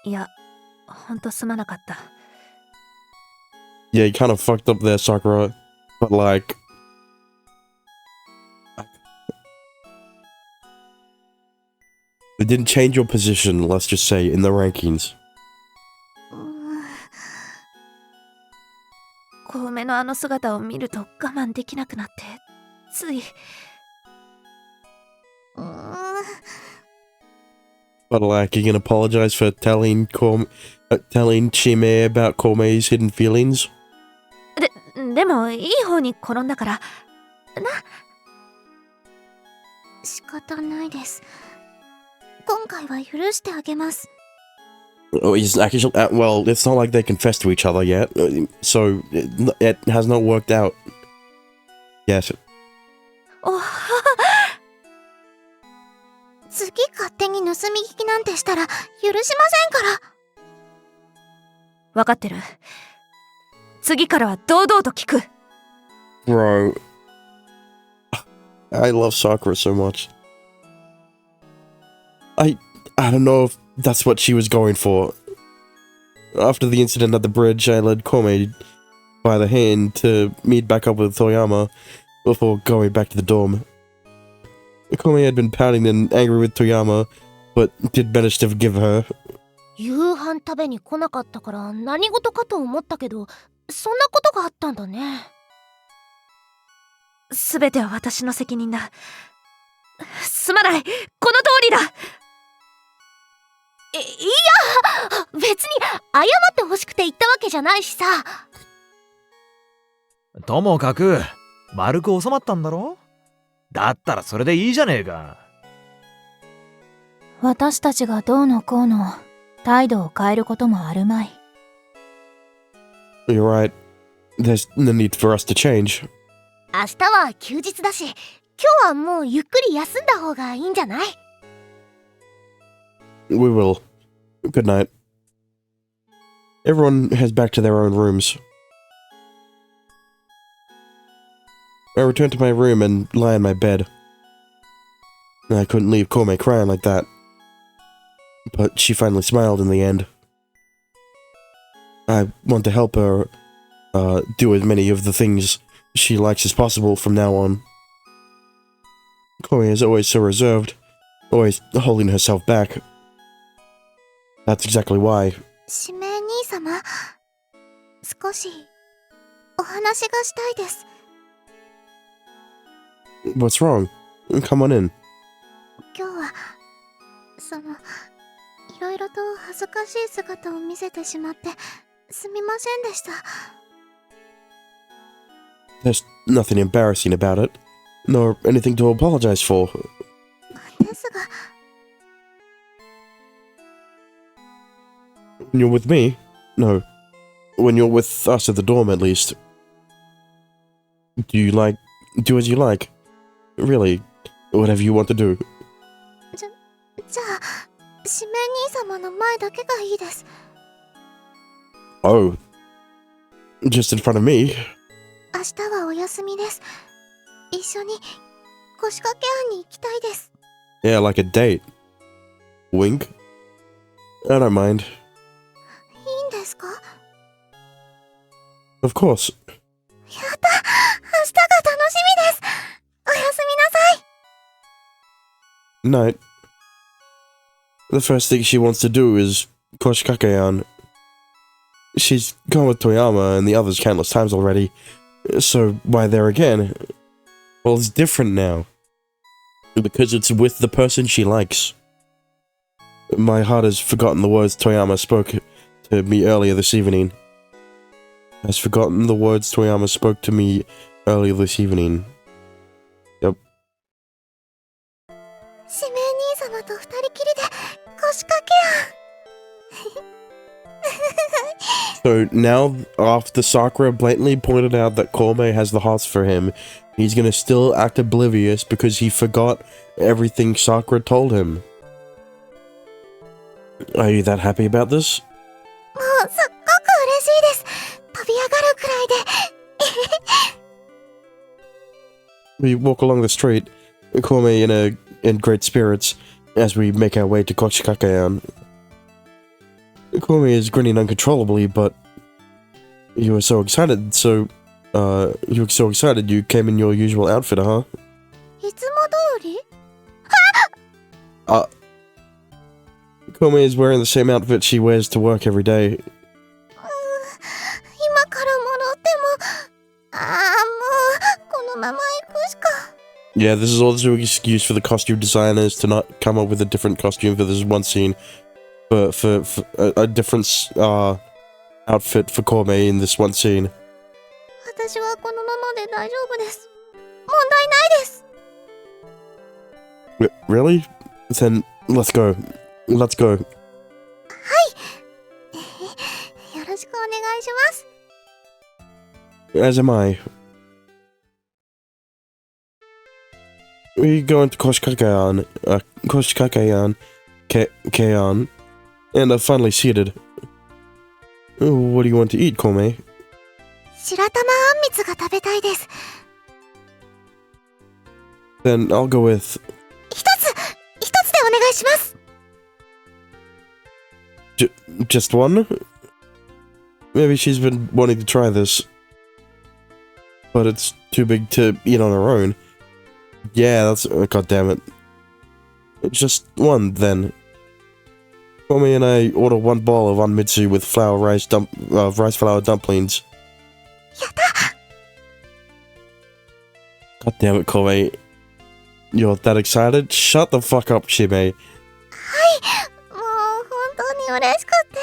いや、ほんとすまなかった。Yeah, you kind of fucked up there, Sakura. But like... It didn't change your position, let's just say, in the rankings. 小梅のあの姿を見ると我慢できなくなって、つい。But like, you can apologize for telling Chime about Komei's hidden feelings? でもいい方に転んだからな。仕方ないです。今回は許してあげます。Oh, he's actually, well, it's not like they confessed to each other yet, so it has not worked out yet. 次勝手に盗み聞きなんてしたら許しませんから。分かってる。次からは堂々と聞く。Bro, I love Sakura so much. I don't know if that's what she was going for. After the incident at the bridge, I led Komei by the hand to meet back up with Toyama before going back to the dorm. Komei had been pouting and angry with Toyama, but did manage to forgive her. 夕飯食べに来なかったから何事かと思ったけど、そんなことがあったんだね。すべては私の責任だ。すまない。この通りだ。いや、別に謝ってほしくて言ったわけじゃないしさ。ともかく丸く収まったんだろ。だったらそれでいいじゃねえか。私たちがどうのこうの態度を変えることもあるまい。You're right. There's no need for us to change. 明日は休日だし、今日はもうゆっくり休んだ方がいいんじゃない？ We will. Good night. Everyone heads back to their own rooms. I returned to my room and lie in my bed. I couldn't leave Komei crying like that. But she finally smiled in the end. I want to help her do as many of the things she likes as possible from now on. Komei is always so reserved, always holding herself back. That's exactly why. 指名兄様、少しお話がしたいです。What's wrong? Come on in. 今日は、いろいろと恥ずかしい姿を見せてしまってすみませんでした。There's nothing embarrassing about it, nor anything to apologize for. ですが、When you're with me? No. When you're with us at the dorm, at least. Do as you like. Really, whatever you want to do. じゃあ、指名兄様の前だけがいいです。Oh. Just in front of me? 明日はお休みです。一緒に腰掛け案に行きたいです。Yeah, like a date. Wink? I don't mind. いいんですか？ Of course. やった！明日が楽しみです。おやすみなさい。 Night. The first thing she wants to do is Koshikakean. She's gone with Toyama and the others countless times already, so why there again? Well, it's different now. Because it's with the person she likes. My heart has forgotten the words Toyama spoke to me earlier this evening. Has forgotten the words Toyama spoke to me earlier this evening. Yep. 指名兄様と二人きりで腰掛け案。So now, after Sakura blatantly pointed out that Komei has the hots for him, he's gonna still act oblivious because he forgot everything Sakura told him. Are you that happy about this? もうすっごく嬉しいです。飛び上がるくらいで。We walk along the street, Komei in great spirits, as we make our way to Kochikakean. Komi is grinning uncontrollably, but you were so excited, you came in your usual outfit, huh? いつも通り Komi is wearing the same outfit she wears to work every day. 今から戻っても、もう、このまま行くしか。Yeah, this is also an excuse for the costume designers to not come up with a different costume for this one scene. For a different, outfit for Komi in this one scene. 私はこのままで大丈夫です。問題ないです。Really? Then, let's go. Let's go. はい。よろしくお願いします。As am I. We go into Koshikakean, Keon, and are finally seated. What do you want to eat, Komi? 白玉あんみつが食べたいです。Then I'll go with... 一つでお願いします。just one? Maybe she's been wanting to try this. But it's too big to eat on her own. Yeah, that's... God damn it. Just one, then. Komi and I order one bowl of anmitsu with rice flour dumplings. やった。 God damn it, Komi. You're that excited? Shut the fuck up, Shime. はい。もう本当に嬉しくって。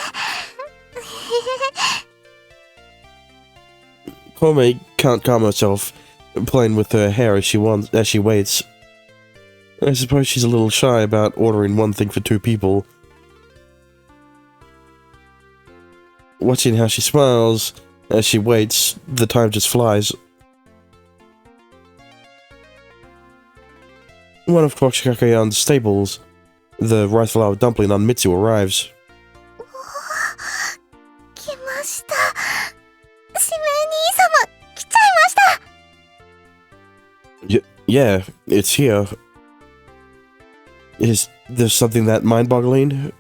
Komi can't calm herself, playing with her hair as she waits. I suppose she's a little shy about ordering one thing for two people. Watching how she smiles as she waits, the time just flies. One of Koshikakeyan's staples, the rice flour dumpling on Mitsu, arrives. 来ました。しめ兄様、来ちゃいました。Yeah, it's here. Is there something that mind-boggling?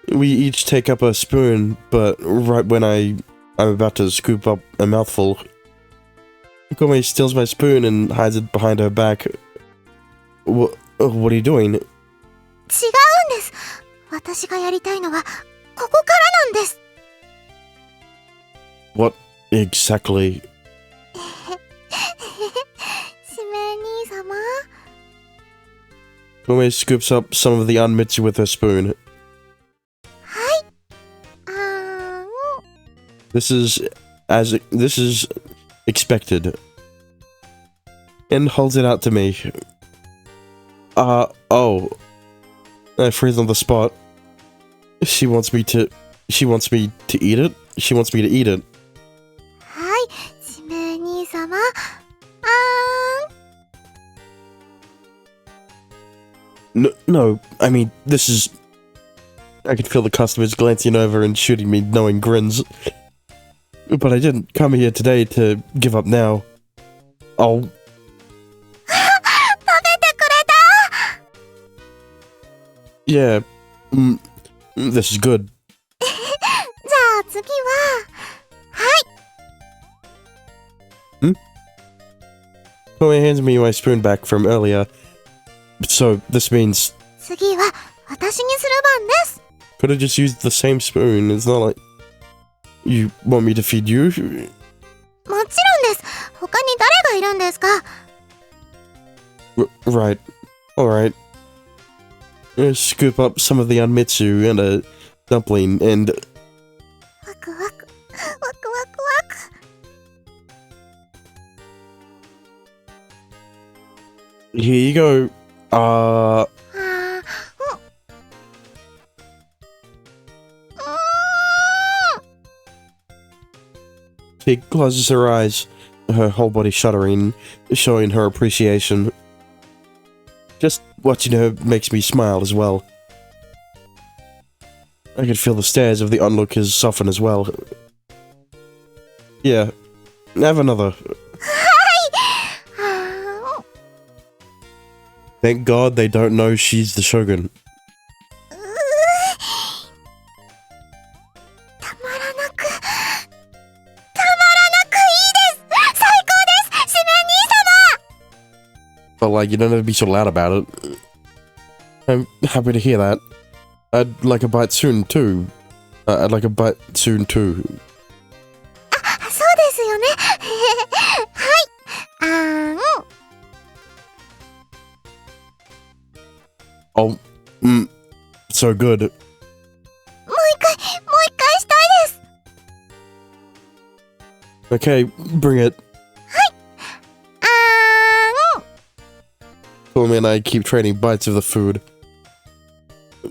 We each take up a spoon, but right when I'm about to scoop up a mouthful, Komi steals my spoon and hides it behind her back. What are you doing? 違うんです。私がやりたいのはここからなんです。What exactly? しめ兄様。Komi scoops up some of the anmitsu with her spoon. はい。This is expected. And holds it out to me. Oh. I freeze on the spot. She wants me to eat it? She wants me to eat it. はい。しめ兄様。No, I mean, this is... I can feel the customers glancing over and shooting me knowing grins. But I didn't come here today to give up now. Oh. 食べてくれた。 Yeah. This is good. じゃあ次は。はい。Komi hands me my spoon back from earlier. So, this means... 次は私にする番です。 Could have just used the same spoon. It's not like... You want me to feed you? もちろんです。他に誰がいるんですか？ Right. Alright. Scoop up some of the anmitsu and a dumpling and... ワクワク。ワクワクワク。 Here you go. She closes her eyes, her whole body shuddering, showing her appreciation. Just watching her makes me smile as well. I can feel the stares of the onlookers soften as well. Yeah, have another. Thank God they don't know she's the shogun. but like, you don't have to be so loud about it. I'm happy to hear that. I'd like a bite soon, too. I'd like a bite soon, too. そうですよね。はい。Oh, so good. もう一回したいです。Okay, bring it. Komi and I keep trading bites of the food.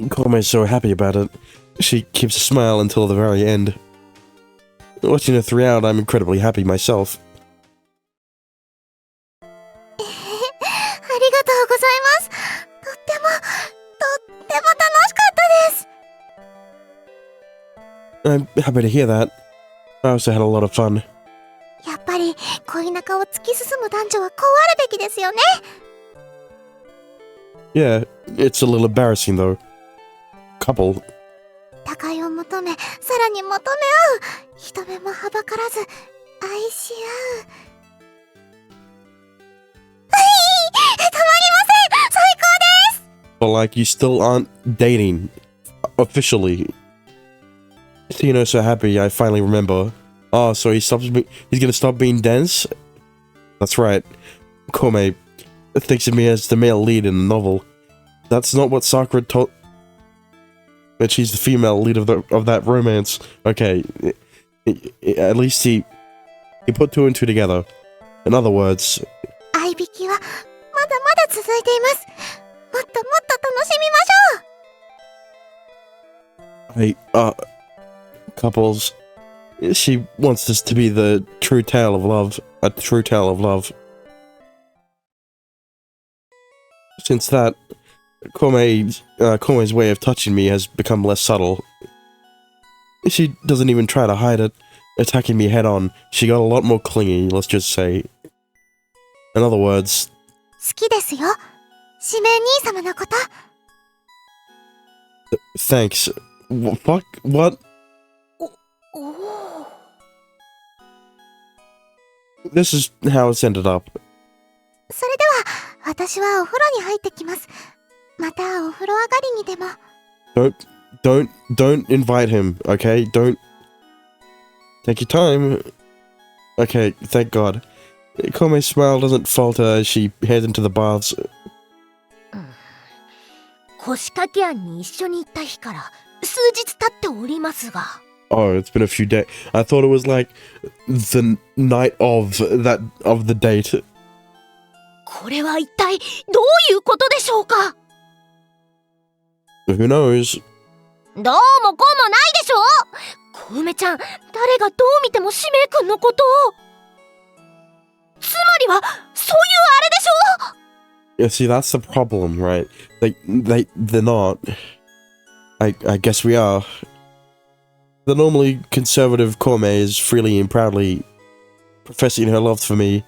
Komi's so happy about it. She keeps a smile until the very end. Watching her throughout, I'm incredibly happy myself. ありがとうございます。とっても楽しかったです。I'm happy to hear that. I also had a lot of fun. やっぱり恋仲を突き進む男女はこうあるべきですよね。Yeah, it's a little embarrassing though. Couple. 高いを求め、さらに求め合う。人目もはばからず、愛し合う。たまりません。最高です。But like, you still aren't dating. Officially. Tino's so happy, I finally remember. Oh, so he's gonna stop being dense? That's right. Kome thinks of me as the male lead in the novel. That's not what Sakura told. But she's the female lead of that romance. Okay, at least he put two and two together. In other words, 愛引きはまだまだ続いています。もっともっと楽しみましょう。couples. She wants this to be the true tale of love. A true tale of love. Since that, Kome's way of touching me has become less subtle. She doesn't even try to hide it, attacking me head on. She got a lot more clingy, let's just say. In other words, 好きですよ。指名兄様のこと。thanks. Fuck? What? おお。This is how it's ended up. それでは、私はお風呂に入ってきます。またお風呂上がりにでも。Don't invite him, okay? Don't. Take your time. Okay, thank God. Kome's smile doesn't falter as she heads into the baths. 腰掛け庵に一緒に行った日から数日経っておりますが。Oh, it's been a few days. I thought it was like the night of the date. これは一体どういうことでしょうか。 Who knows? どうもこうもないでしょ。小梅ちゃん、誰がどう見ても使命君のことを。つまりはそういうあれでしょ。 Yeah, see, that's the problem, right? They're not. I guess we are. The normally conservative Kome is freely and proudly professing her love for me,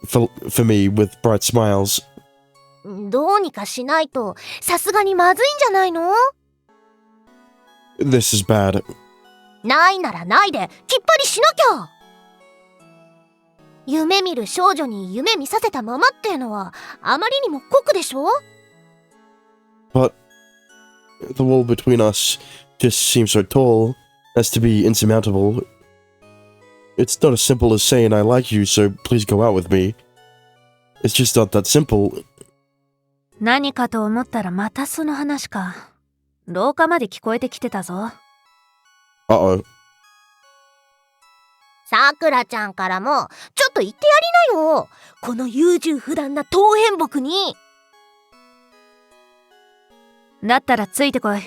for me with bright smiles. どうにかしないとさすがにまずいんじゃないの。 This is bad. ないならないできっぱりしなきゃ。夢見る少女に夢見させたままってのはあまりにも酷でしょ。 But the wall between us just seems so tall as to be insurmountable. It's not as simple as saying I like you, so please go out with me. It's just not that simple. 何かと思ったらまたその話か。廊下まで聞こえてきてたぞ。Uh-oh. さくらちゃんからもちょっと言ってやりなよ。この優柔不断な当変木に。だったらついてこい。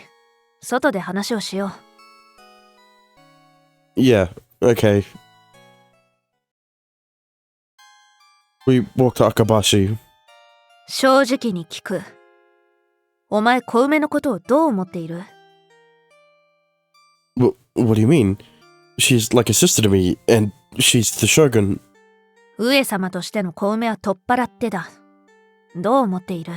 外で話をしよう。Yeah, okay. We walked to Akabashi. 正直に聞く。お前小梅のことをどう思っている？ What do you mean? She's like a sister to me, and she's the shogun. 上様としての小梅は取っ払ってだ。どう思っている？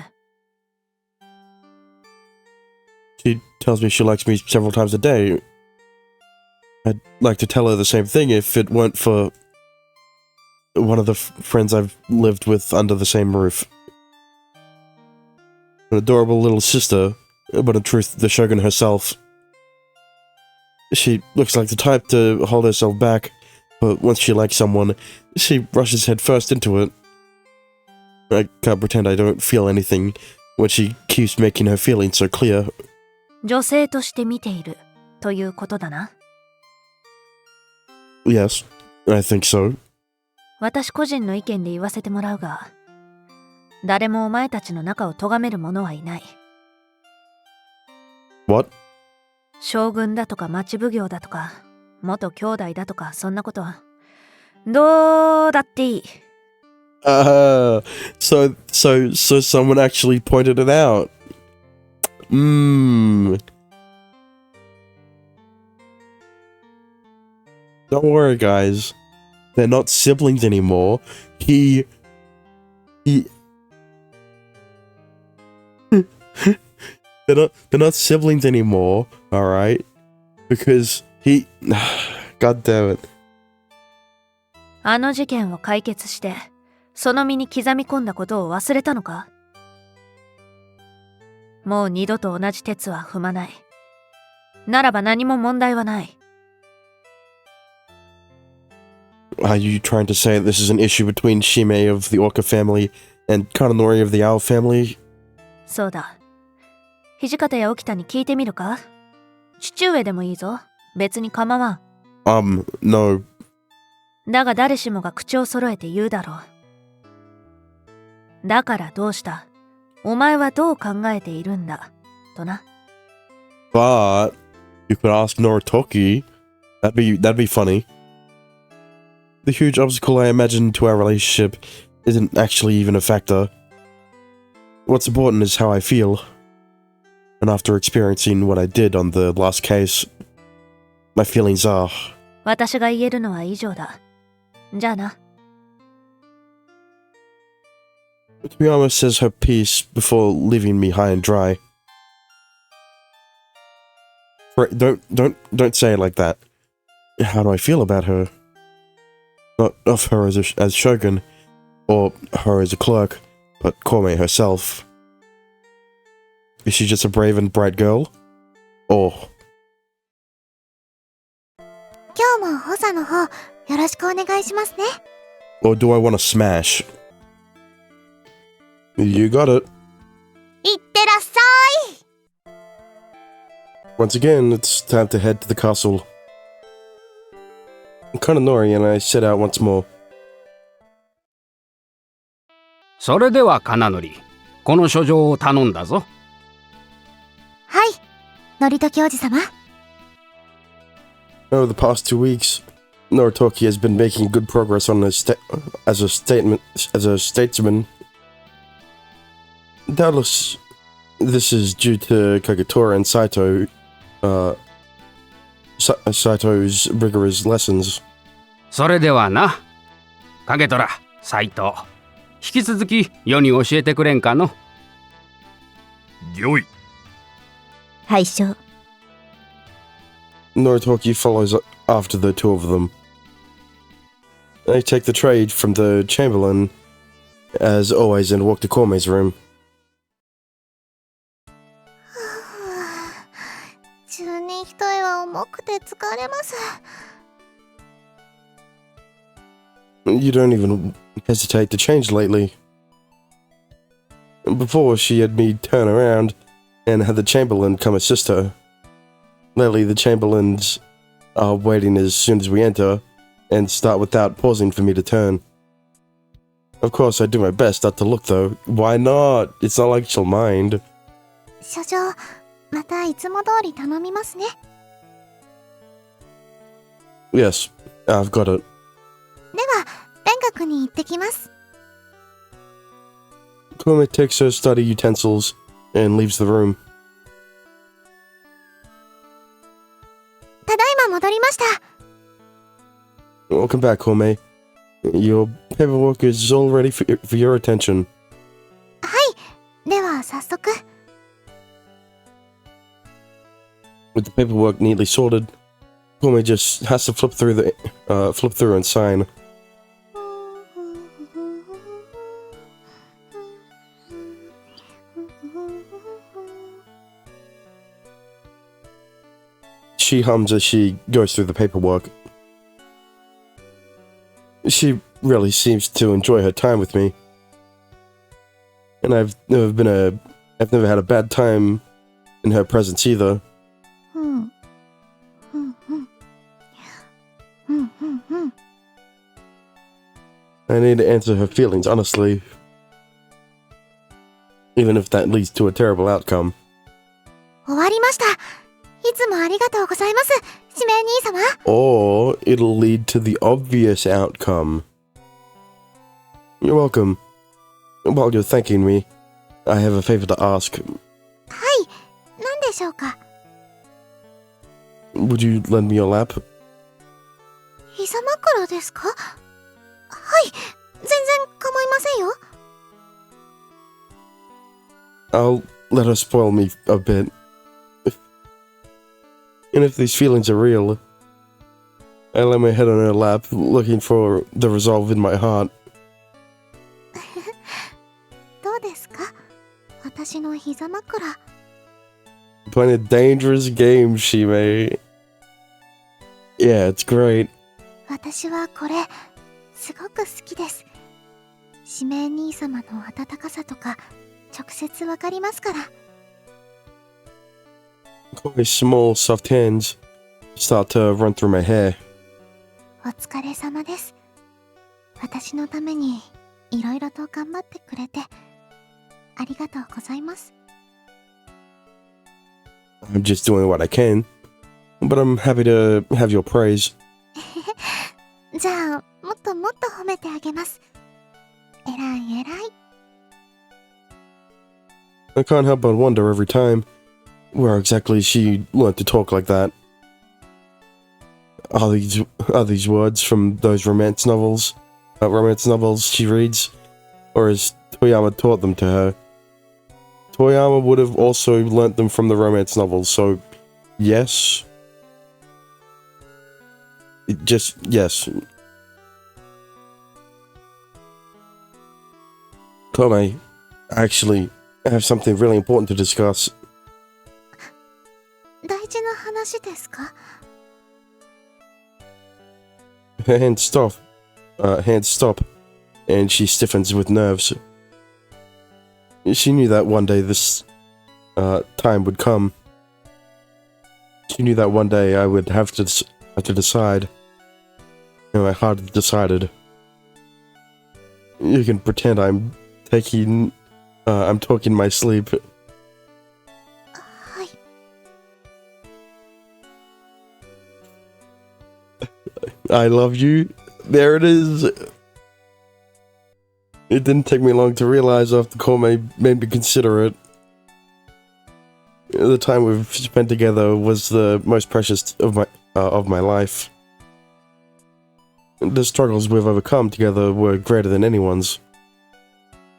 She tells me she likes me several times a day. I'd like to tell her the same thing if it weren't for one of the friends I've lived with under the same roof. an adorable little sister, but in truth, the Shogun herself. She looks like the type to hold herself back, but once she likes someone, she rushes headfirst into it. I can't pretend I don't feel anything when she keeps making her feelings so clear. 女性として見ているということだな。Yes, I think so. 私個人の意見で言わせてもらうが、誰もお前たちの仲を咎める者はいない。What? 将軍だとか町奉行だとか、元兄弟だとか、そんなことは、どうだっていい。So someone actually pointed it out. Don't worry, guys. They're not siblings anymore. They're not siblings anymore, alright? Because God damn it. あの事件を解決して、その身に刻み込んだことを忘れたのか？もう二度と同じ轍は踏まない。ならば何も問題はない。Are you trying to say this is an issue between Shimei of the Orca family and Kananori of the Owl family? そうだ。土方や沖田に聞いてみるか？父上でもいいぞ。別に構わん。No. だが誰しもが口を揃えて言うだろう。だからどうした？お前はどう考えているんだとな。But you could ask Noritoki. That'd be funny. The huge obstacle I imagine to our relationship isn't actually even a factor. What's important is how I feel. And after experiencing what I did on the last case, my feelings are... 私が言えるのは以上だ。じゃあな。Toyama says her piece before leaving me high and dry. Don't say it like that. How do I feel about her? Not of her as Shogun, or her as a clerk, but Kome herself. Is she just a brave and bright girl? Or... 今日も補佐の方、よろしくお願いしますね。Or do I want to smash? You got it. いってらっしゃい。 Once again, it's time to head to the castle. Kananori and I set out once more. それでは金則、この書状を頼んだぞ。はい、則時おじさま。Over the past 2 weeks, Noritoki has been making good progress on as a statesman. Doubtless, this is due to Kagetora and Saito's rigorous lessons. それではな、影虎、斎藤、引き続き世に教えてくれんかの。よい。拝聴。Noritoki follows after the two of them. I take the trade from the Chamberlain, as always, and walk to Kome's room. 中二一重は重くて疲れます。You don't even hesitate to change lately. Before, she had me turn around and had the Chamberlain come assist her. Lately, the Chamberlains are waiting as soon as we enter and start without pausing for me to turn. Of course, I do my best not to look, though. Why not? It's not like she'll mind. 所長、またいつも通り頼みますね。Yes, I've got it. では、勉学に行ってきます。Kome takes her study utensils and leaves the room. ただいま戻りました。Welcome back, Kome. Your paperwork is all ready for your attention. はい、では早速。With the paperwork neatly sorted, Kome just has to flip through and sign. She hums as she goes through the paperwork. She really seems to enjoy her time with me. And I've never had a bad time in her presence either. I need to answer her feelings honestly. Even if that leads to a terrible outcome. 終わりました。いつもありがとうございます、指名兄様。Or it'll lead to the obvious outcome. You're welcome. While you're thanking me, I have a favor to ask. はい、何でしょうか。Would you lend me your lap? 膝枕ですか？はい、全然構いませんよ。I'll let her spoil me a bit. And if these feelings are real, I lay my head on her lap, looking for the resolve in my heart. どうですか？私の膝枕。Playing a dangerous game, Shime. Yeah, it's great. 私はこれ、すごく好きです。指名兄様の温かさとか、直接わかりますから。My small, soft hands start to run through my hair. お疲れ様です。私のためにいろいろと頑張ってくれてありがとうございます。I'm just doing what I can, but I'm happy to have your praise. じゃあ、もっともっと褒めてあげます。えらいえらい。I can't help but wonder every time where exactly she learned to talk like that. Are these words from those romance novels she reads, or has Toyama taught them to her? Toyama would have also learnt them from the romance novels, so yes. Just yes. Kome, actually, I have something really important to discuss. 大事な話ですか？ Her hands stop, and she stiffens with nerves. She knew that one day this time would come. She knew that one day I would have to decide. And my heart had decided. You can pretend I'm talking in my sleep. はい。I love you. There it is. It didn't take me long to realize after Kome made me consider it. The time we've spent together was the most precious of my life. The struggles we've overcome together were greater than anyone's.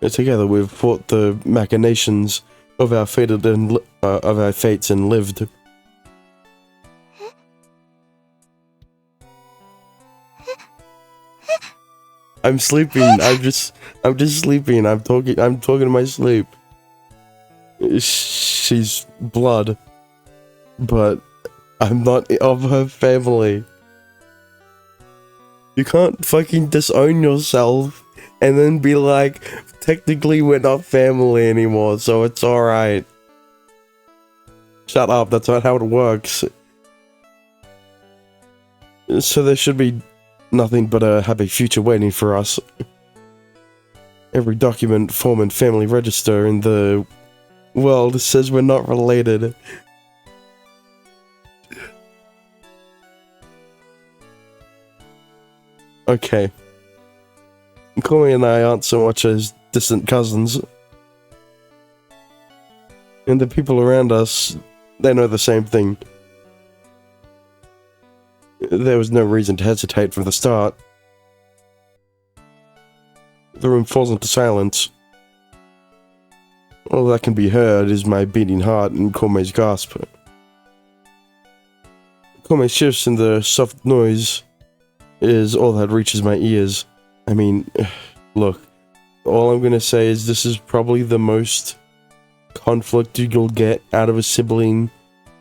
Together we've fought the machinations of our fates and lived. I'm sleeping. I'm just sleeping. I'm talking in my sleep. She's blood, but I'm not of her family. You can't fucking disown yourself and then be like, technically we're not family anymore, so it's alright. Shut up, that's not how it works. So there should be nothing but a happy future waiting for us. Every document, form, and family register in the world says we're not related. Okay. Kome and I aren't so much as distant cousins. And the people around us, they know the same thing. There was no reason to hesitate from the start. The room falls into silence. All that can be heard is my beating heart and Kome's gasp. Kome shifts in the soft noise is all that reaches my ears. I mean, look, all I'm gonna say is this is probably the most conflict you'll get out of a sibling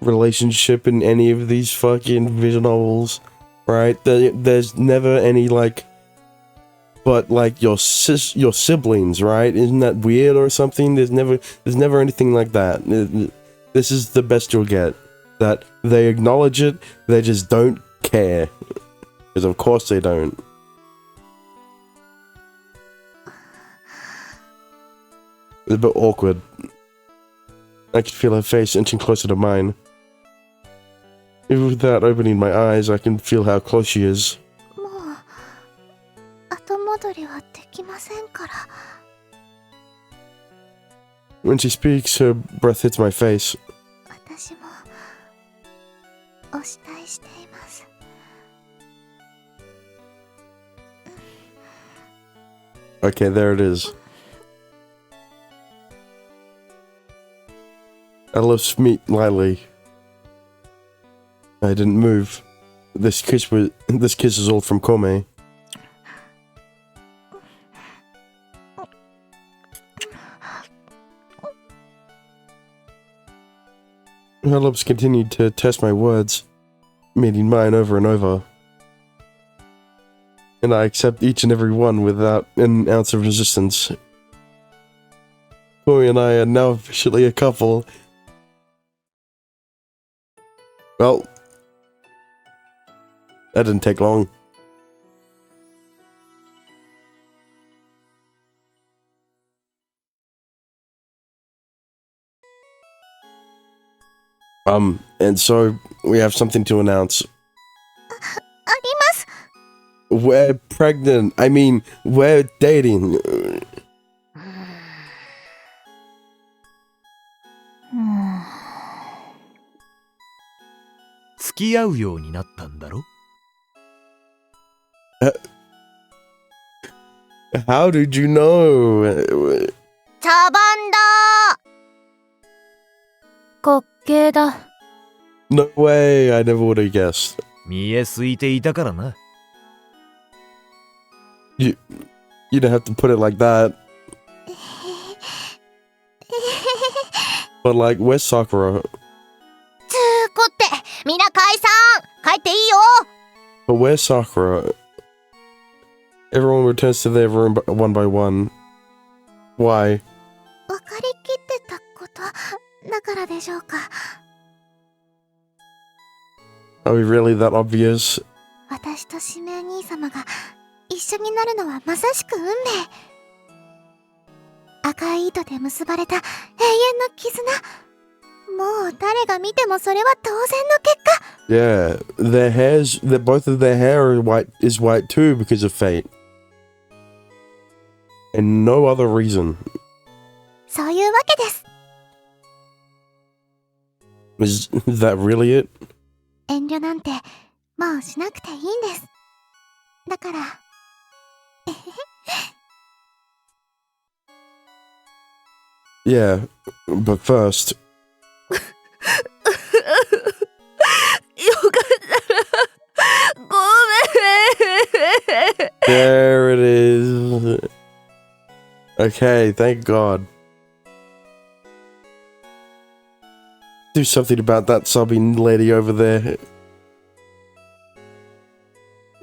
relationship in any of these fucking visual novels, right? There's never any like, but like your siblings, right? Isn't that weird or something? There's never anything like that. This is the best you'll get. That they acknowledge it, they just don't care, because of course they don't. It's a bit awkward. I could feel her face inching closer to mine. Even without opening my eyes, I can feel how close she is. もう後戻りはできませんから。 When she speaks, her breath hits my face. 私もお慕いしています。 Okay, there it is. I lift me lightly. I didn't move. This kiss is all from Kome. Her lips continued to test my words, meeting mine over and over. And I accept each and every one without an ounce of resistance. Kome and I are now officially a couple. Well, that didn't take long. And so we have something to announce. あります。 We're pregnant. I mean, we're dating. 付き合うようになったんだろ？ How did you know? 茶番だ。滑稽だ。 No way, I never would have guessed. 見えすいていたからな。You don't have to put it like that. But like, where's Sakura? つーこってみんな解散。帰っていいよ。 But where's Sakura? Everyone returns to their room one by one. Why? 分かりきってたことだからでしょうか。 Are we really that obvious? 私と指名兄様が一緒になるのはまさしく運命。赤い糸で結ばれた永遠の絆。もう誰が見てもそれは当然の結果。 Yeah, both of their hair is white too because of fate. And no other reason. そういうわけです。 Is that really it? 遠慮なんてもうしなくていいんです。だから。Yeah, but first. よかったらごめん。 There it is. Okay, thank God. Do something about that sobbing lady over there.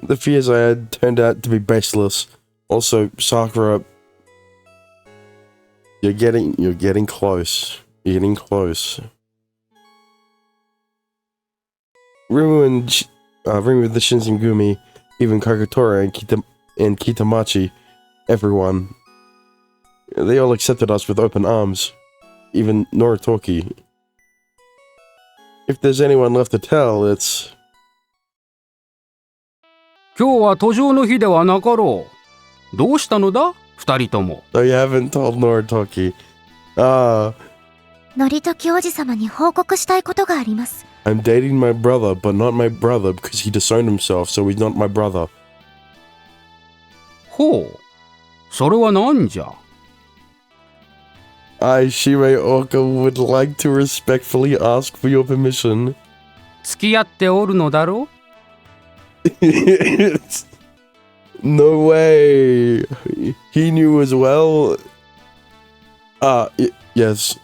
The fears I had turned out to be baseless. Also, Sakura, you're getting close. You're getting close. Rimu the Shinzengumi, even Kagetora and Kitamachi, everyone. They all accepted us with open arms. Even Noritoki. If there's anyone left to tell, it's... 今日は途上の日ではなかろう。どうしたのだ二人とも。 Oh, you haven't told Noritoki. Ah. のりときおじさまに報告したいことがあります。 I'm dating my brother, but not my brother because he disowned himself, so he's not my brother. ほう。それは何じゃ I, Shirei Oka, would like to respectfully ask for your permission. 付き合っておるのだろ No way. He knew as well. Yes.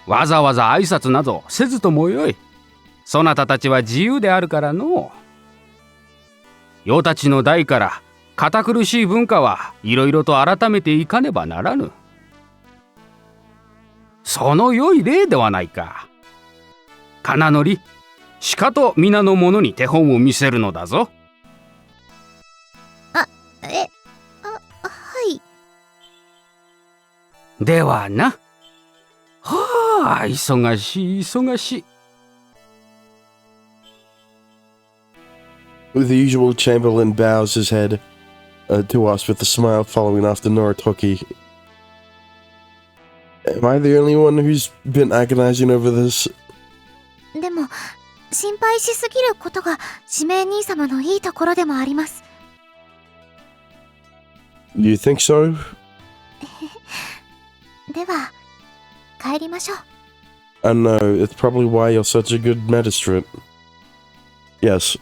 わざわざ挨拶などせずともよい。そなたたちは自由であるからの。余たちの代から堅苦しい文化はいろいろと改めていかねばならぬ。その良い例ではないか。金乗り、しかと皆の者に手本を見せるのだぞ。はい。ではな。はあ、忙しい忙しい。The usual Chamberlain bows his head to us with a smile following after Noritoki. Am I the only one who's been agonizing over this? でも、心配しすぎることが指名兄様のいいところでもあります。Do you think so? では、帰りましょう。I know, it's probably why you're such a good magistrate. Yes.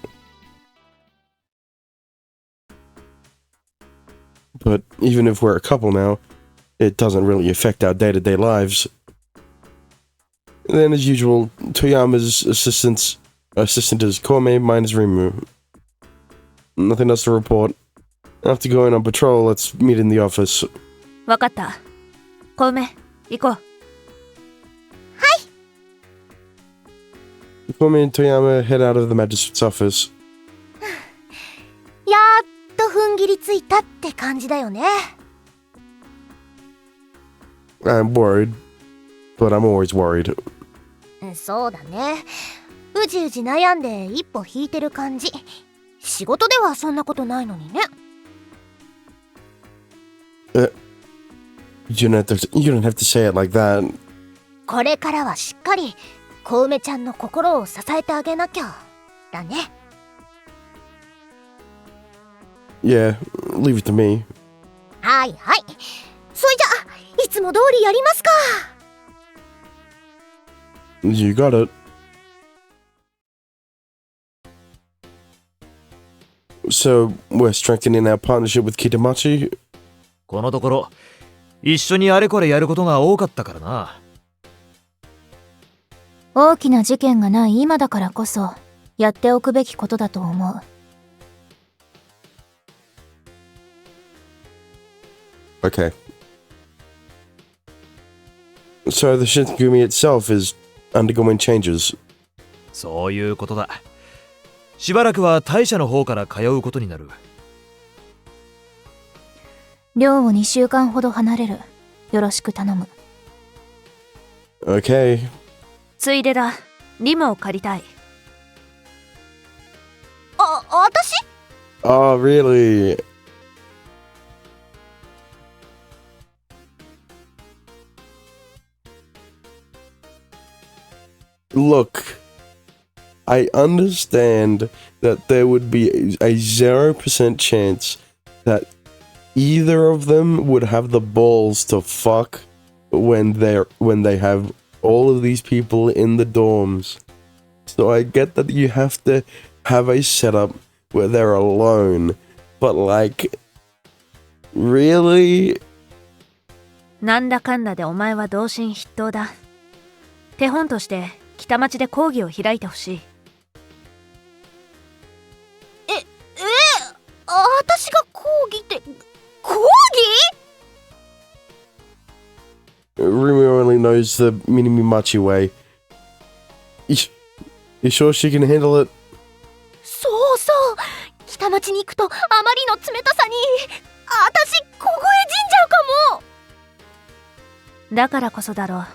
But even if we're a couple now, it doesn't really affect our day-to-day lives. Then, as usual, Toyama's assistant is Kome, mine is Rimu. Nothing else to report. After going on patrol, let's meet in the office. わかった。小梅、行こう。Kome and Toyama head out of the magistrate's office. やっと踏ん切りついたって感じだよね。I'm worried, but I'm always worried. そうだね。うじうじ悩んで一歩引いてる感じ。仕事ではそんなことないのにね。You don't have to say it like that. これからはしっかり小梅ちゃんの心を支えてあげなきゃだね。Yeah, leave it to me. はいはい。そいじゃいつも通りやりますか。You got it. So, we're strengthening our partnership with Kitamachi? このところ一緒にあれこれやることが多かったからな。大きな事件がない今だからこそやっておくべきことだと思う。Okay. So the Shinsengumi itself is undergoing changes. そういうことだ。しばらくは大社の方から通うことになる。寮を2週間ほど離れる。よろしく頼む。Okay. ついでだ。リムを借りたい。私？ Oh, really? Look, I understand that there would be a 0% chance that either of them would have the balls to fuck when they have all of these people in the dorms. So I get that you have to have a setup where they're alone, but like, really? なんだかんだでお前は同心筆頭だ。手本として北町で講義を開いてほしい。私が講義って講義？ Rumi only knows the Minimimachi way. You sure she can handle it? そうそう。北町に行くとあまりの冷たさに私凍え死んじゃうかも。だからこそだろう。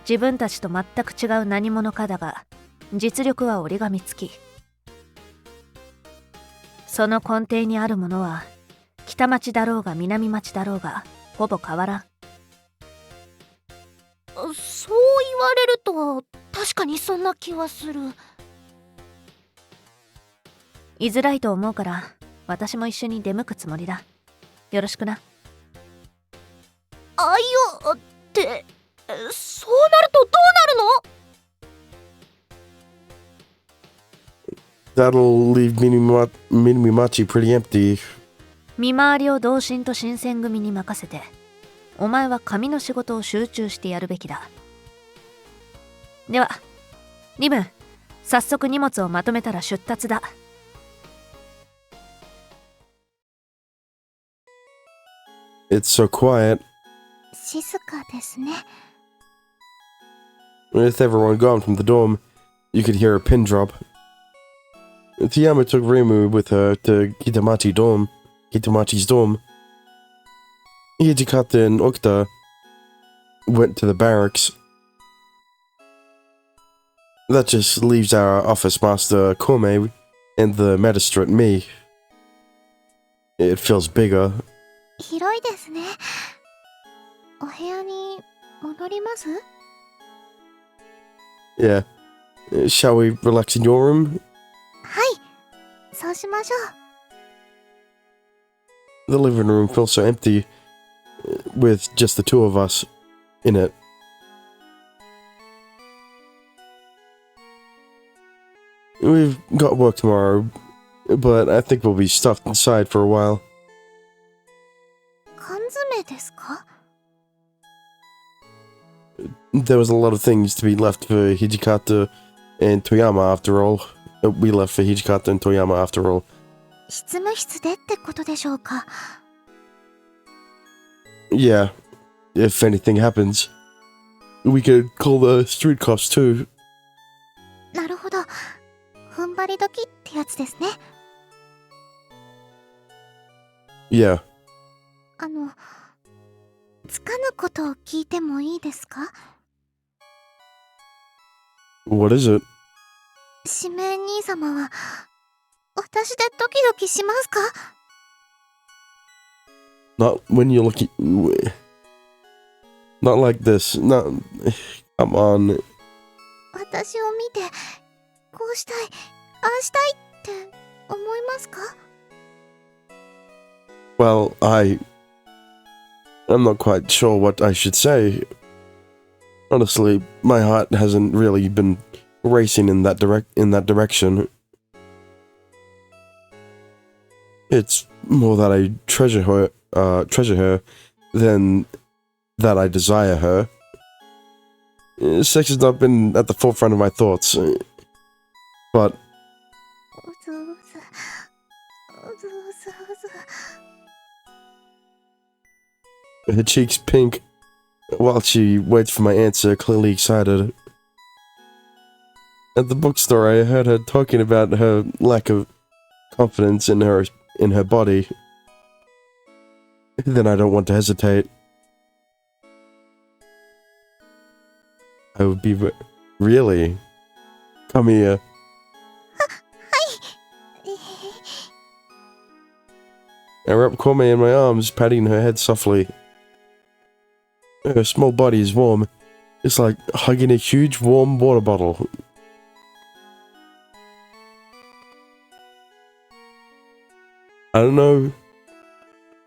自分たちと全く違う何者かだが実力は折り紙付き。その根底にあるものは北町だろうが南町だろうがほぼ変わらん。そう言われると確かにそんな気はする。居づらいと思うから私も一緒に出向くつもりだ。よろしくな。ってそうなるとどうなるの？ That'll leave Minimimachi pretty empty. 見回りを同心と新選組に任せてお前は紙の仕事を集中してやるべきだ。ではリム、早速荷物をまとめたら出立だ。It's so quiet. 静かですね。With everyone gone from the dorm, you could hear a pin drop. Toyama took Rimu with her to Kitamachi's dorm. Hijikata and Okta went to the barracks. That just leaves our office master Kome and the magistrate me. It feels bigger. 広いですね。お部屋に戻ります？ Yeah. Shall we relax in your room? はい、そうしましょう。 The living room feels so empty with just the two of us in it. We've got work tomorrow, but I think we'll be stuffed inside for a while. 缶詰ですか？ There was a lot of things to be left for Hijikata and Toyama after all. We left for Hijikata and Toyama after all. 執務室でってことでしょうか？ Yeah, if anything happens. We could call the street cops too. なるほど。踏ん張り時ってやつですね。 Yeah. つかぬことを聞いてもいいですか？ What is it? 指名兄様は私でドキドキしますか？ Not when you're looking... Not like this. Not... Come on. 私を見てこうしたい、ああしたいって思いますか？ Well, I'm not quite sure what I should say. Honestly, my heart hasn't really been racing in that direction. It's more that I treasure her than that I desire her. Sex has not been at the forefront of my thoughts, but うずうずうずうずうず。 her cheeks pink while she waits for my answer, clearly excited. At the bookstore, I heard her talking about her lack of confidence in her body. Then I don't want to hesitate. I would be really. Come here. I wrapped Kwame in my arms, patting her head softly. Her small body is warm. It's like hugging a huge warm water bottle. I don't know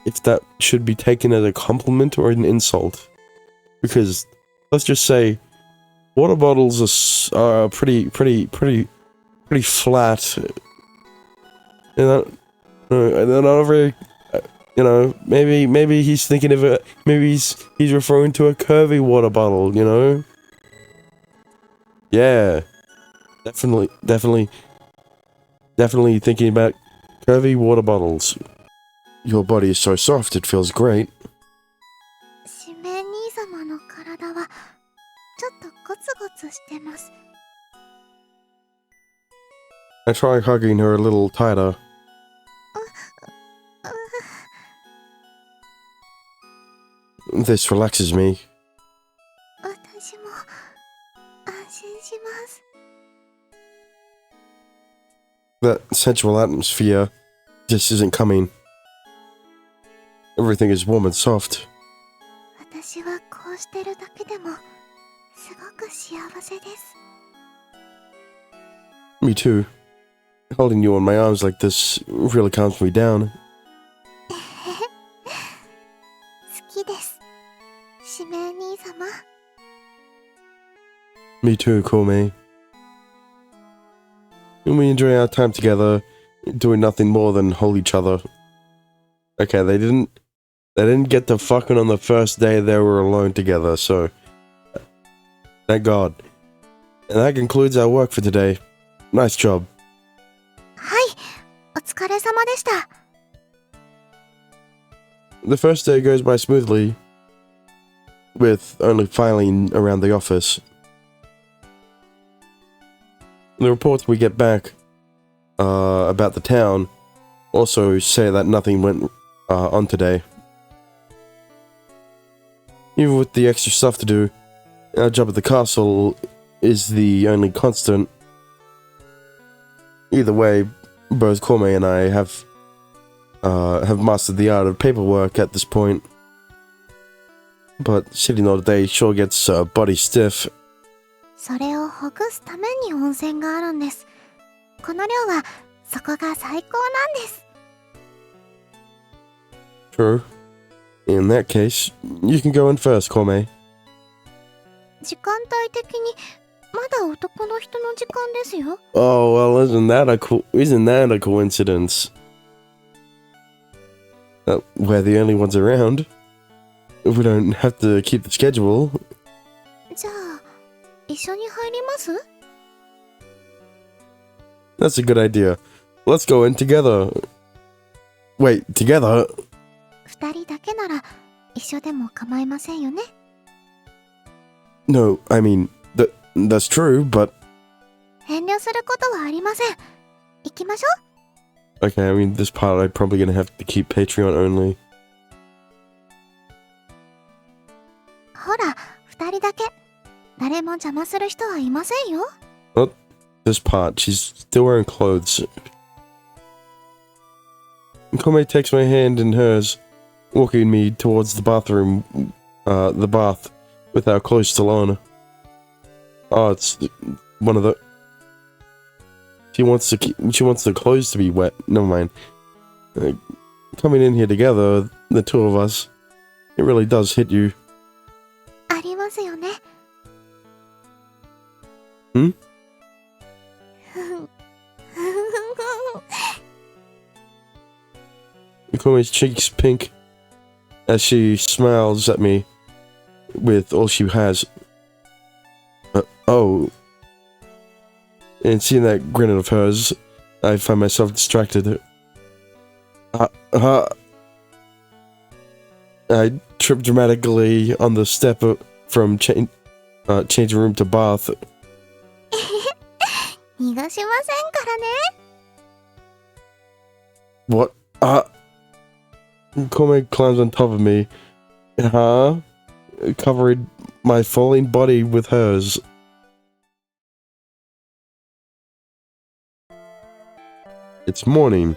if that should be taken as a compliment or an insult. Because, let's just say, water bottles are pretty flat. And they're not very... You know, maybe he's thinking of it. Maybe he's referring to a curvy water bottle. You know. Yeah, definitely thinking about curvy water bottles. Your body is so soft; it feels great. 指名兄様の体はちょっとゴツゴツしてます。 I try hugging her a little tighter. This relaxes me. 私も安心します。 That sensual atmosphere just isn't coming. Everything is warm and soft. 私はこうしてるだけでもすごく幸せです。 Me too. Holding you in my arms like this really calms me down. 好きです。指名兄様。 Me too, Kome. And we enjoy our time together, doing nothing more than hold each other. Okay, they didn't get to fucking on the first day they were alone together, so thank God. And that concludes our work for today. Nice job. はい、お疲れ様でした。 The first day goes by smoothly, with only filing around the office. The reports we get back about the town also say that nothing went on today. Even with the extra stuff to do, our job at the castle is the only constant. Either way, both Korme and I have mastered the art of paperwork at this point. But sitting all day sure gets body stiff. それをほぐすために温泉があるんです。この量はそこが最高なんです。 True. In that case, you can go in first, Korme. 時間帯的にまだ男の人の時間ですよ。 Oh well, isn't that a coincidence? We're the only ones around. We don't have to keep the schedule. じゃあ一緒に入ります？ That's a good idea. Let's go in together. Wait, together? 二人だけなら一緒でも構いませんよね。 No, I mean, that's true, but... 遠慮することはありません。行きましょう。 Okay, I mean, this part I'm probably gonna have to keep Patreon only. ほら、二人だけ。誰も邪魔する人はいませんよ。 This part, she's still wearing clothes. Korme takes my hand in hers, walking me towards the bathroom, the bath, with our clothes still on. Oh, it's one of the... She wants the clothes to be wet. Never mind. Coming in here together, the two of us, it really does hit you. ありますよね。 Hmm? Korme's cheeks pink as she smiles at me with all she has. Oh. And seeing that grin of hers, I find myself distracted. I trip dramatically on the step from changing room to bath. 逃がしませんからね。 What? Korme climbs on top of me. Covering my falling body with hers. It's morning.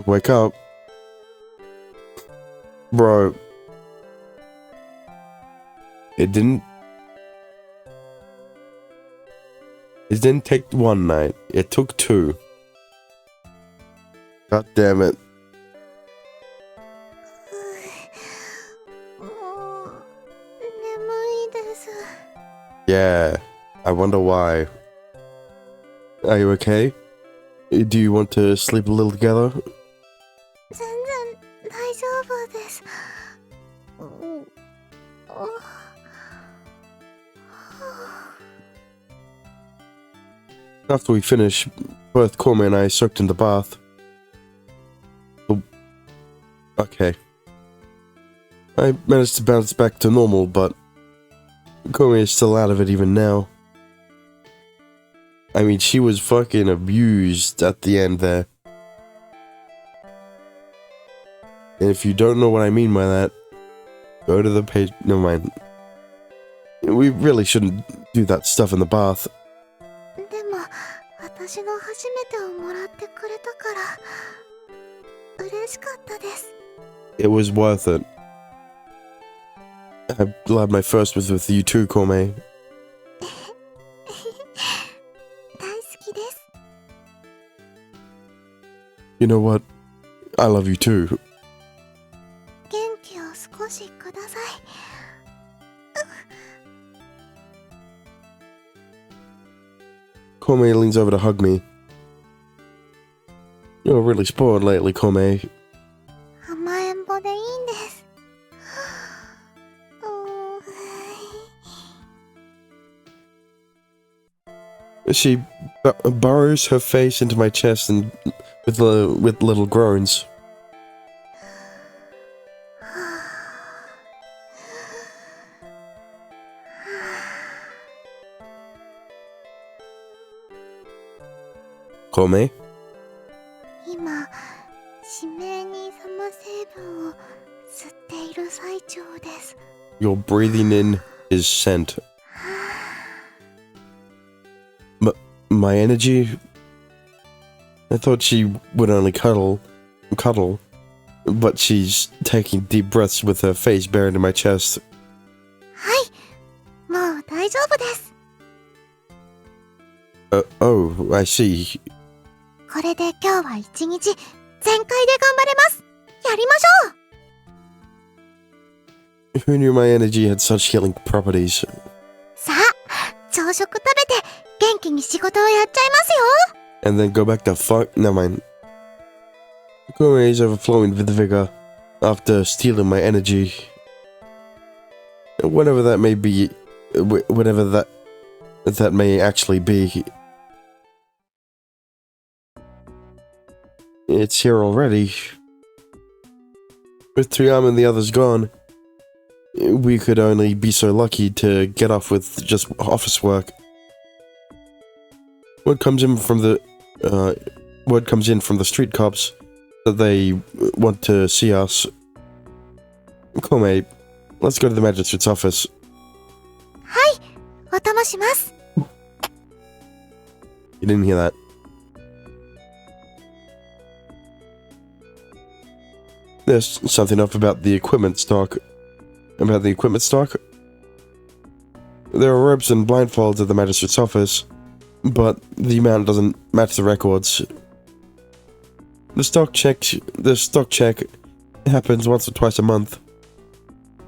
Wake up. Bro. It didn't take one night. It took two. God damn it. もう眠いです。 Yeah. I wonder why. Are you okay? Do you want to sleep a little together? 全然大丈夫です。 After we finish, both Korme and I soaked in the bath. Okay. I managed to bounce back to normal, but Korme is still out of it even now. I mean, she was fucking abused at the end there. And if you don't know what I mean by that, go to the page. Never mind. We really shouldn't do that stuff in the bath. でも私の初めてをもらってくれたから嬉しかったです。 It was worth it. I'm glad my first was with you too, Korme. 大好きです。 You know what? I love you too. 元気を少しください。 Korme leans over to hug me. You're really spoiled lately, Korme. 甘えん坊でいいんです。 う She burrows her face into my chest and with little groans. Kome? 今、指名にサマ成分を吸っている最中です。 You're breathing in his scent. My energy? I thought she would only cuddle, but she's taking deep breaths with her face buried in my chest. はい、もう大丈夫です。Oh, I see. これで今日は一日全開で頑張れます。やりましょう。 Who knew my energy had such healing properties? さあ、朝食食べて元気に仕事をやっちゃいますよ。 And then go back to fuck. Never mind. Kome is overflowing with vigor after stealing my energy. Whatever that may be, whatever that may actually be. It's here already. With Toyama and the others gone, we could only be so lucky to get off with just office work. Word comes in from the street cops that they want to see us. Kome, let's go to the magistrate's office. はい、お供します。 You didn't hear that. There's something off about the equipment stock. About the equipment stock? There are ropes and blindfolds at the magistrate's office, but the amount doesn't match the records. The stock check happens once or twice a month,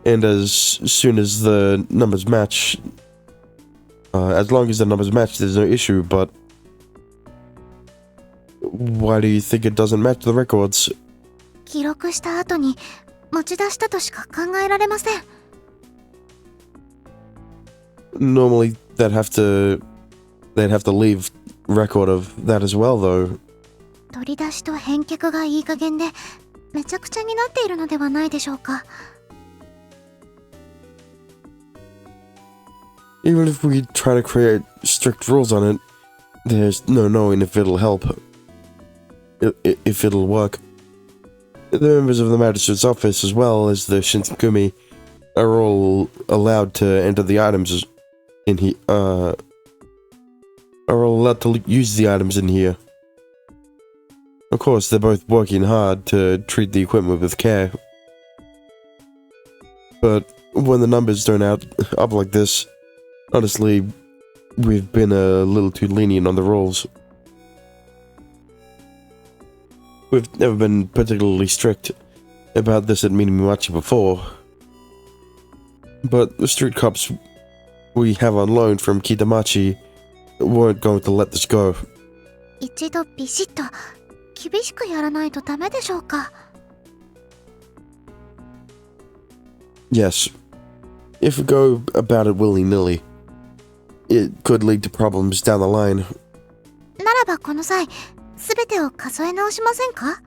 and as soon as the numbers match, as long as the numbers match, there's no issue, but why do you think it doesn't match the records? 記録した後に持ち出したとしか考えられません。 Normally, they'd have to leave record of that as well, though. 取り出しと返却がいい加減でめちゃくちゃになっているのではないでしょうか。 Even if we try to create strict rules on it, there's no knowing if it'll help. If it'll work. The members of the magistrate's office, as well as the Shinsengumi, are all allowed to enter the items in here. Are all allowed to use the items in here. Of course, they're both working hard to treat the equipment with care. But when the numbers don't add up like this, honestly, we've been a little too lenient on the rules. We've never been particularly strict about this at Minamimachi before. But the street cops we have on loan from Kitamachi weren't going to let this go. 一度ビシッと厳しくやらないとダメでしょうか。 Yes. If we go about it willy-nilly, it could lead to problems down the line. ならばこの際、すべてを数え直しませんか？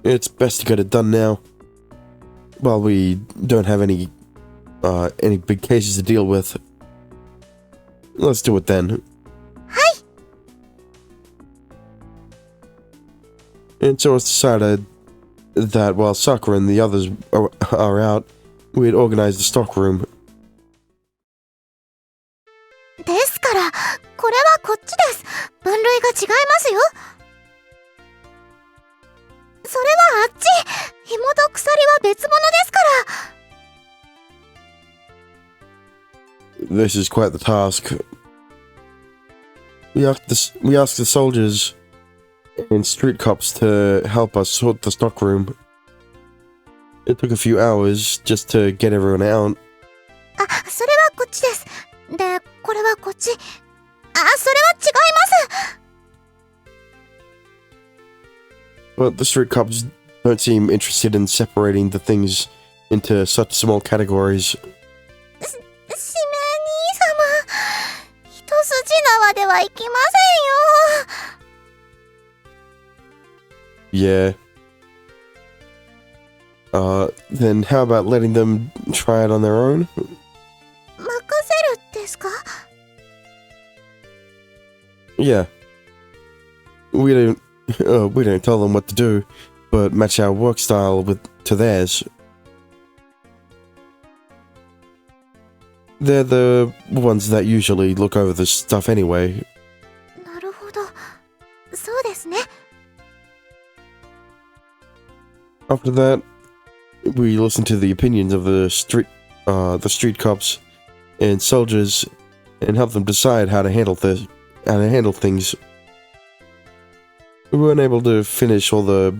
It's best to get it done now, while we don't have any big cases to deal with. Let's do it then. はい。 And so it's decided that while Sakura and the others are out, we'd organize the stockroom. ですから、これはこっちです。分類が違いますよ。それはあっち。紐と鎖は別物ですから。 This is quite the task. We asked the soldiers and street cops to help us sort the stockroom. It took a few hours just to get everyone out. あ、それはこっちです。で、これはこっち。あ、それは違います。 But the street cops don't seem interested in separating the things into such small categories. 指名兄様。までは行きませんよ。 Yeah. Then how about letting them try it on their own? 任せるですか？ Yeah. We don't tell them what to do, but match our work style to theirs. They're the ones that usually look over this stuff anyway. なるほど。そうですね。 After that, we listen to the opinions of the street cops and soldiers, and help them decide how to handle things. We weren't able to finish all the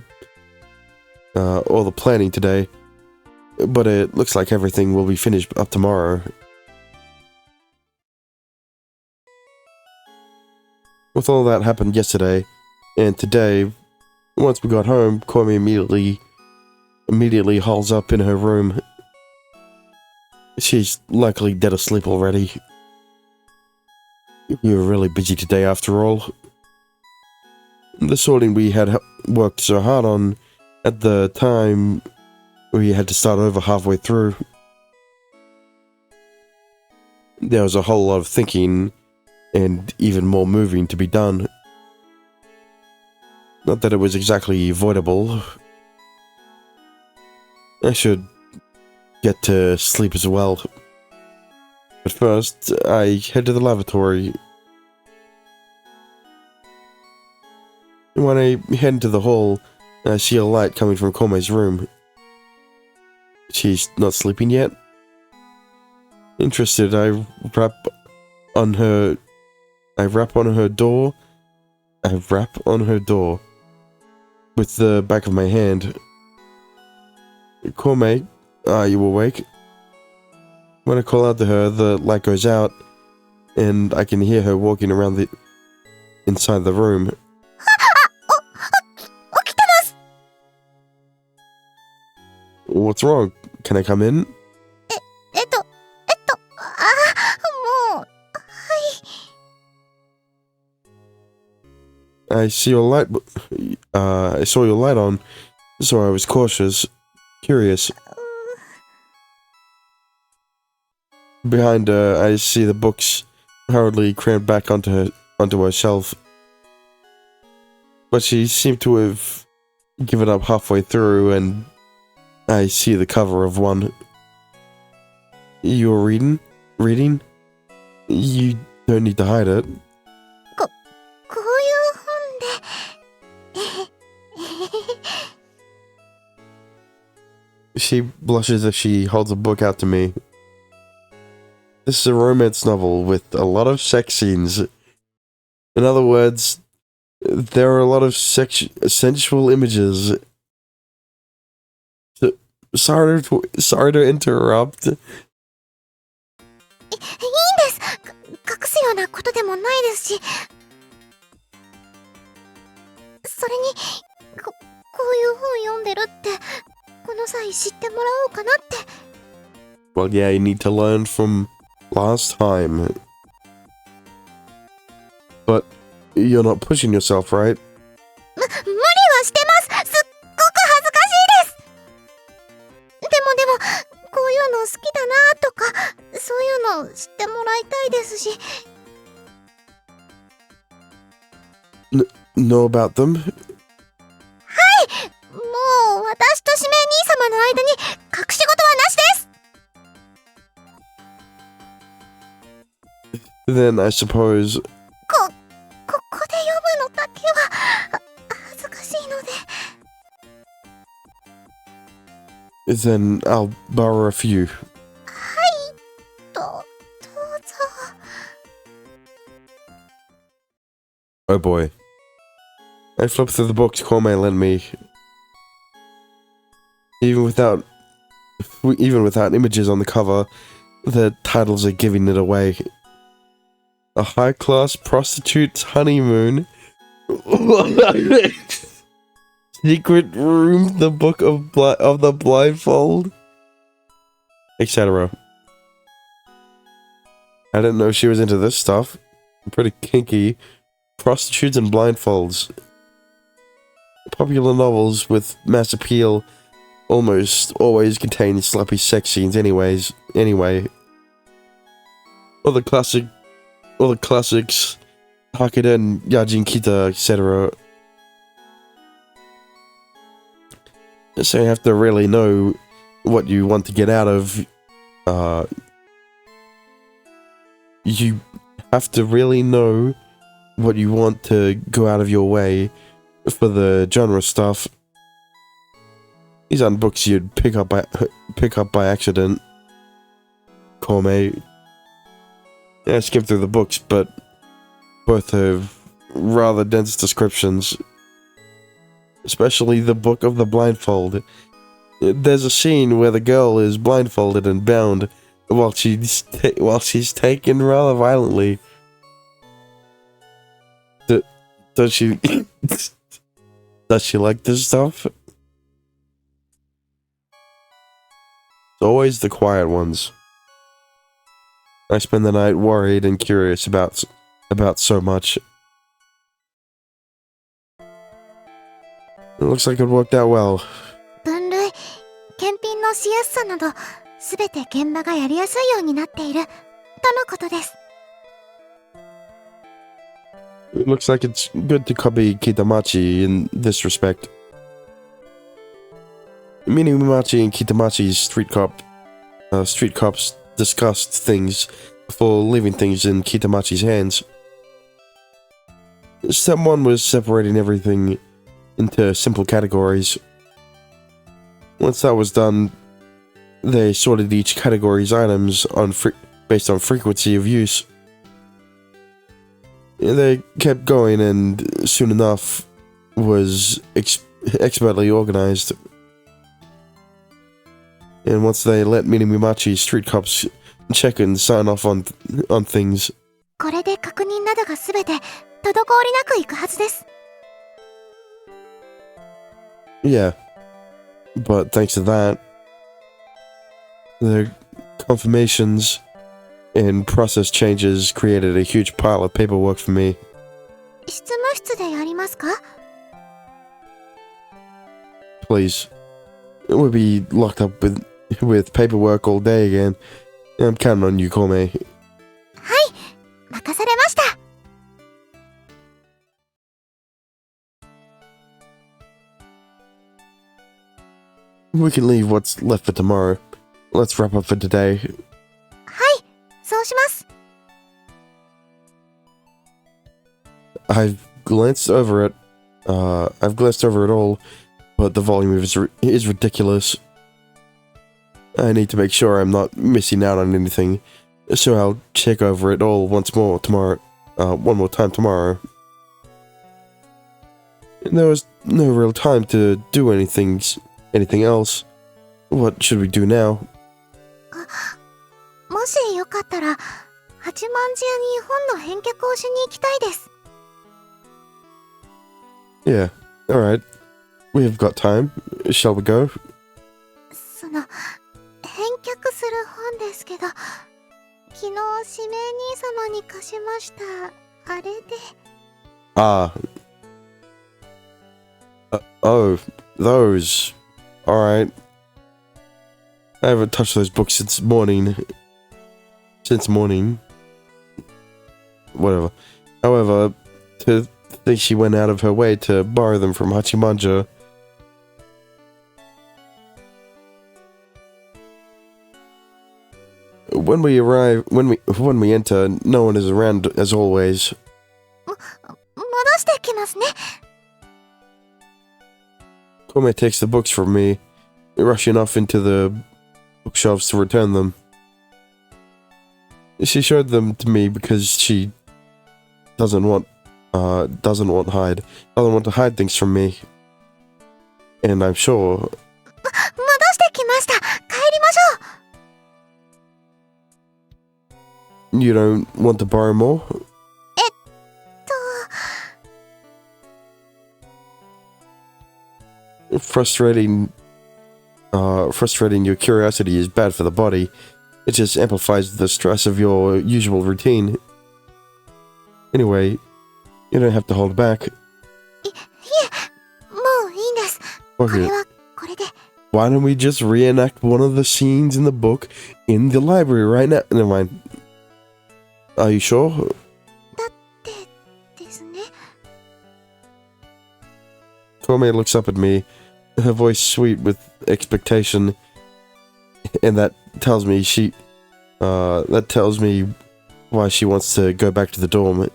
planning today, but it looks like everything will be finished up tomorrow. With all that happened yesterday and today, once we got home, Komi immediately hauls up in her room. She's likely dead asleep already. We were really busy today after all. The sorting we had worked so hard on at the time, we had to start over halfway through. There was a whole lot of thinking and even more moving to be done. Not that it was exactly avoidable. I should get to sleep as well. But first, I head to the lavatory. When I head into the hall, I see a light coming from Kome's room. She's not sleeping yet? Interested, I rap on her door with the back of my hand. Kome, are you awake? When I call out to her, the light goes out, and I can hear her walking around inside the room. What's wrong? Can I come in? もう、I see your light. I saw your light on, so I was curious. Behind her, I see the books hurriedly crammed back onto her shelf. But she seemed to have given up halfway through, and I see the cover of one. You were reading? Reading? You don't need to hide it. こういう本で。She blushes as she holds a book out to me. This is a romance novel with a lot of sex scenes. In other words, there are a lot of sensual images. Sorry to interrupt. いいんです。隠すようなことでもないですし。それに、こういう本読んでるって、この際知ってもらおうかなって。Well, yeah, you need to learn from last time. But you're not pushing yourself, right? 無理はしてます。すっごく恥ずかしいです。でも、こういうの好きだなとか、そういうの知ってもらいたいですし。Know about them? はい。もう私と指名兄様の間に隠し事はなしです。 Then I suppose... ここで読むのだけは恥ずかしいので。 Then I'll borrow a few. はい。どうぞ。 Oh boy. I flip through the books Kwame lent me. Even without images on the cover, the titles are giving it away. A high-class prostitute's honeymoon. Secret room, the book of the blindfold, etc. I didn't know she was into this stuff. Pretty kinky. Prostitutes and blindfolds. Popular novels with mass appeal almost always contain sloppy sex scenes anyway. All the classics, Hakuden, Yajin Kita, etc. So you have to really know what you want to get out of, you have to really know what you want to go out of your way for the genre stuff. These aren't books you'd pick up by accident. Kome. Yeah, skip through the books, but both have rather dense descriptions. Especially the Book of the Blindfold. There's a scene where the girl is blindfolded and bound while she's taken rather violently. Does she does she like this stuff? It's always the quiet ones. I spend the night worried and curious about so much. It looks like it worked out well. 分類、検品のしやすさなど、すべて現場がやりやすいようになっているとのことです。It looks like it's good to copy Kitamachi in this respect. Minimimachi and Kitamachi's street cops discussed things before leaving things in Kitamachi's hands. Step 1 was separating everything into simple categories. Once that was done, they sorted each category's items based on frequency of use. They kept going, and soon enough was expertly organized. And once they let Minimimachi street cops check and sign off on things. これで確認などがすべて滞りなくいくはずです。Yeah, but thanks to that, the confirmations and process changes created a huge pile of paperwork for me. 執務室でやりますか? Please. We'll be locked up with paperwork all day again. I'm counting on you, Kome. はい、任されました。We can leave what's left for tomorrow. Let's wrap up for today. はい、そうします。I've glanced over it all, but the volume is ridiculous. I need to make sure I'm not missing out on anything, so I'll check over it all one more time tomorrow. And there was no real time to do anything else. What should we do now? もしよかったら、八幡寺屋に本の返却をしに行きたいです。Yeah, alright. We've got time. Shall we go? その、返却する本ですけど、昨日指名兄様に貸しました、あれで。Oh, those. Alright. I haven't touched those books since morning. Whatever. However, to think she went out of her way to borrow them from Hachimanja. When we enter, no one is around as always. 戻してきますね。Kome takes the books from me, rushing off into the bookshelves to return them. She showed them to me because she doesn't want to hide things from me. And I'm sure. 戻してきました。帰りましょう。You don't want to borrow more? Frustrating your curiosity is bad for the body. It just amplifies the stress of your usual routine. Anyway, you don't have to hold back. もういいんです。こ Fuck れ it. はこれで。 Why don't we just reenact one of the scenes in the book in the library right now? Never mind. Are you sure? ですね。 Tomei looks up at me, her voice sweet with expectation, and that tells me why she wants to go back to the dorm.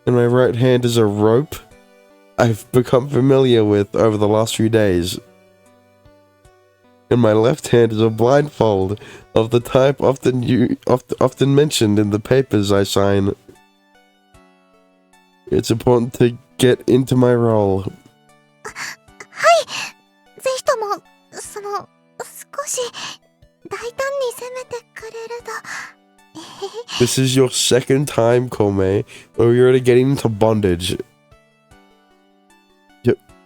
In my right hand is a rope I've become familiar with over the last few days. In my left hand is a blindfold of the type often mentioned in the papers I sign. It's important to get into my role. ぜひとも、少し、大胆に攻めてくれると。 This is your second time, Komei, where you're already getting into bondage.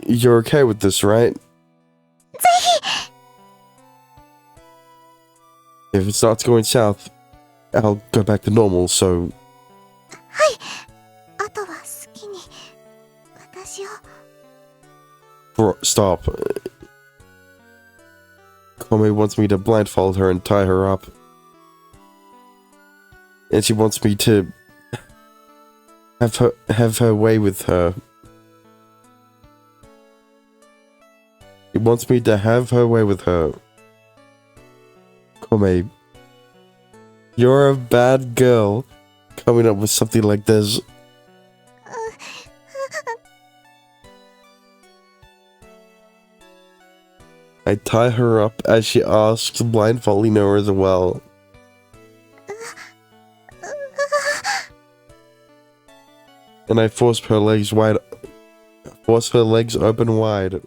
You're okay with this, right? If it starts going south, I'll go back to normal, so... あとは好きに、私を。 Stop. Komei wants me to blindfold her and tie her up. And she wants me to have her way with her. She wants me to have her way with her. Komei, you're a bad girl coming up with something like this. I tie her up as she asks, blindfolding her as well. And I force her legs open wide.